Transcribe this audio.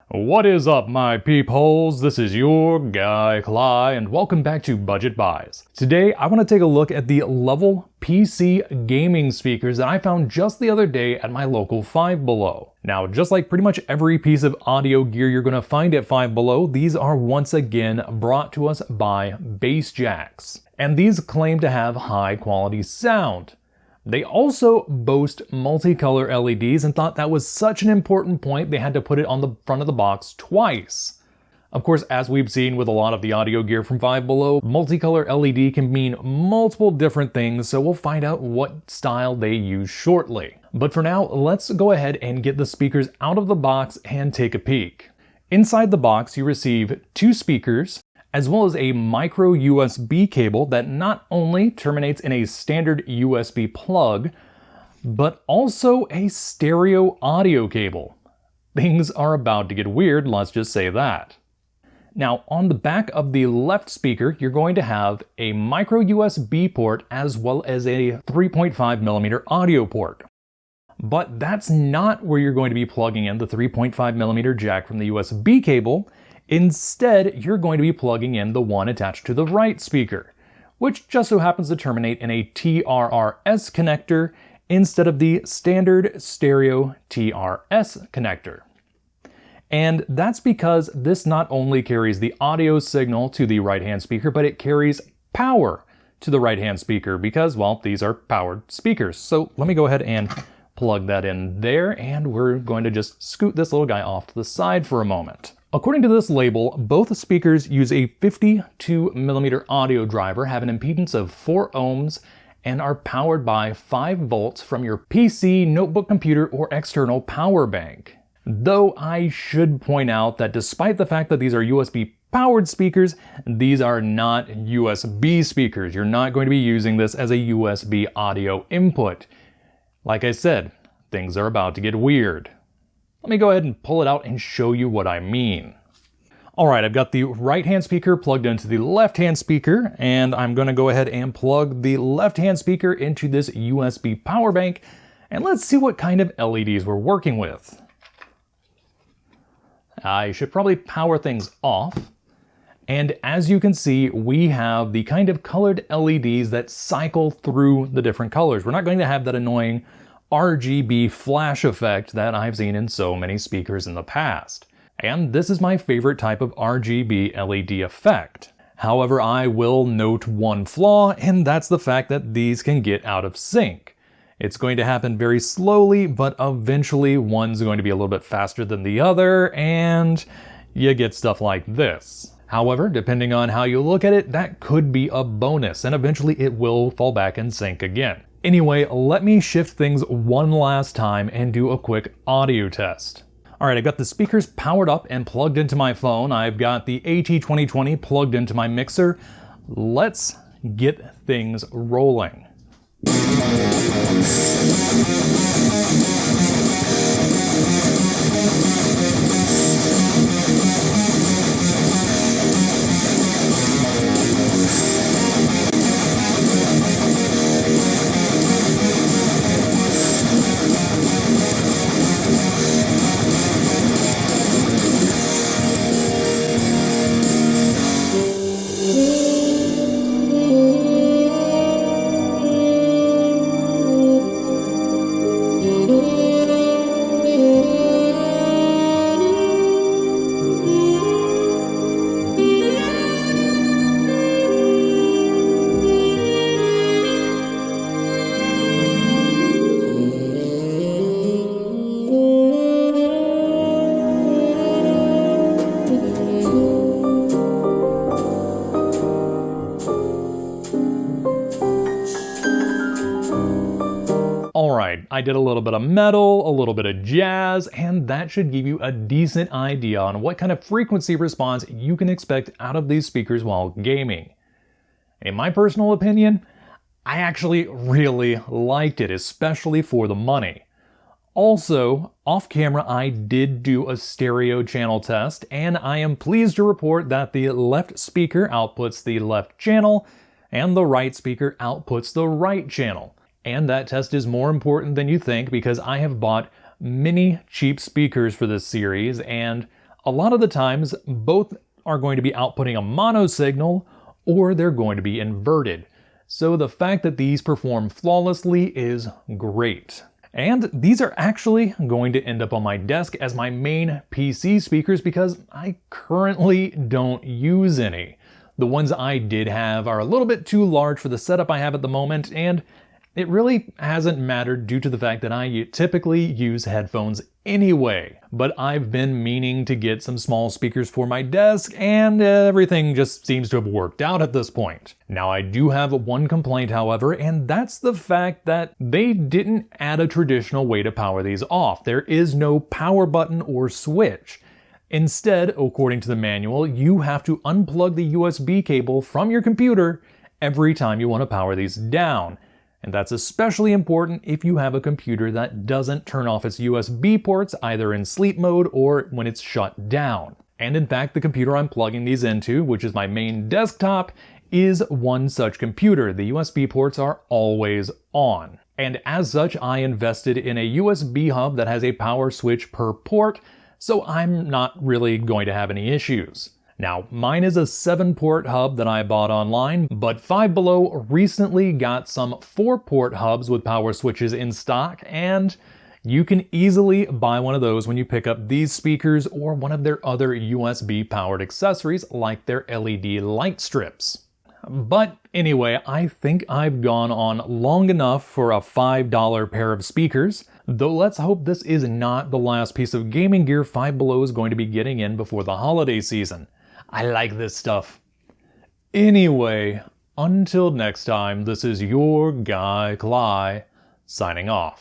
What is up, my peepholes? This is your guy Cly, and welcome back to Budget Buys. Today, I want to take a look at the Level PC gaming speakers that I found just the other day at my local Five Below. Now, just like pretty much every piece of audio gear you're going to find at Five Below, these are once again brought to us by Bass Jaxx. And these claim to have high quality sound. They also boast multicolor LEDs and thought that was such an important point they had to put it on the front of the box twice. Of course, as we've seen with a lot of the audio gear from Five Below, multicolor LED can mean multiple different things, so we'll find out what style they use shortly. But for now, let's go ahead and get the speakers out of the box and take a peek. Inside the box, you receive two speakers, as well as a micro USB cable that not only terminates in a standard USB plug, but also a stereo audio cable. Things are about to get weird, let's just say that. Now, on the back of the left speaker, you're going to have a micro USB port as well as a 3.5mm audio port. But that's not where you're going to be plugging in the 3.5mm jack from the USB cable. Instead, you're going to be plugging in the one attached to the right speaker, which just so happens to terminate in a TRRS connector instead of the standard stereo TRS connector. And that's because this not only carries the audio signal to the right-hand speaker, but it carries power to the right-hand speaker because, well, these are powered speakers. So let me go ahead and plug that in there, and we're going to just scoot this little guy off to the side for a moment. According to this label, both speakers use a 52mm audio driver, have an impedance of 4 ohms, and are powered by 5 volts from your PC, notebook computer, or external power bank. Though I should point out that despite the fact that these are USB powered speakers, these are not USB speakers. You're not going to be using this as a USB audio input. Like I said, things are about to get weird. Let me go ahead and pull it out and show you what I mean. Alright, I've got the right-hand speaker plugged into the left-hand speaker, and I'm going to go ahead and plug the left-hand speaker into this USB power bank, and let's see what kind of LEDs we're working with. I should probably power things off, and as you can see, we have the kind of colored LEDs that cycle through the different colors. We're not going to have that annoying RGB flash effect that I've seen in so many speakers in the past. And this is my favorite type of RGB LED effect. However, I will note one flaw, and that's the fact that these can get out of sync. It's going to happen very slowly, but eventually one's going to be a little bit faster than the other, and you get stuff like this. However, depending on how you look at it, that could be a bonus, and eventually it will fall back and sync again. Anyway, let me shift things one last time and do a quick audio test. Alright, I've got the speakers powered up and plugged into my phone. I've got the AT2020 plugged into my mixer. Let's get things rolling. Alright, I did a little bit of metal, a little bit of jazz, and that should give you a decent idea on what kind of frequency response you can expect out of these speakers while gaming. In my personal opinion, I actually really liked it, especially for the money. Also, off camera I did do a stereo channel test, and I am pleased to report that the left speaker outputs the left channel, and the right speaker outputs the right channel. And that test is more important than you think because I have bought many cheap speakers for this series, and a lot of the times both are going to be outputting a mono signal or they're going to be inverted. So the fact that these perform flawlessly is great. And these are actually going to end up on my desk as my main PC speakers because I currently don't use any. The ones I did have are a little bit too large for the setup I have at the moment, and it really hasn't mattered due to the fact that I typically use headphones anyway. But I've been meaning to get some small speakers for my desk, and everything just seems to have worked out at this point. Now I do have one complaint, however, and that's the fact that they didn't add a traditional way to power these off. There is no power button or switch. Instead, according to the manual, you have to unplug the USB cable from your computer every time you want to power these down. And that's especially important if you have a computer that doesn't turn off its USB ports either in sleep mode or when it's shut down. And in fact, the computer I'm plugging these into, which is my main desktop, is one such computer. The USB ports are always on. And as such, I invested in a USB hub that has a power switch per port, so I'm not really going to have any issues. Now, mine is a 7-port hub that I bought online, but Five Below recently got some 4-port hubs with power switches in stock, and you can easily buy one of those when you pick up these speakers or one of their other USB-powered accessories like their LED light strips. But anyway, I think I've gone on long enough for a $5 pair of speakers, though let's hope this is not the last piece of gaming gear Five Below is going to be getting in before the holiday season. I like this stuff. Anyway, until next time, this is your guy Cly, signing off.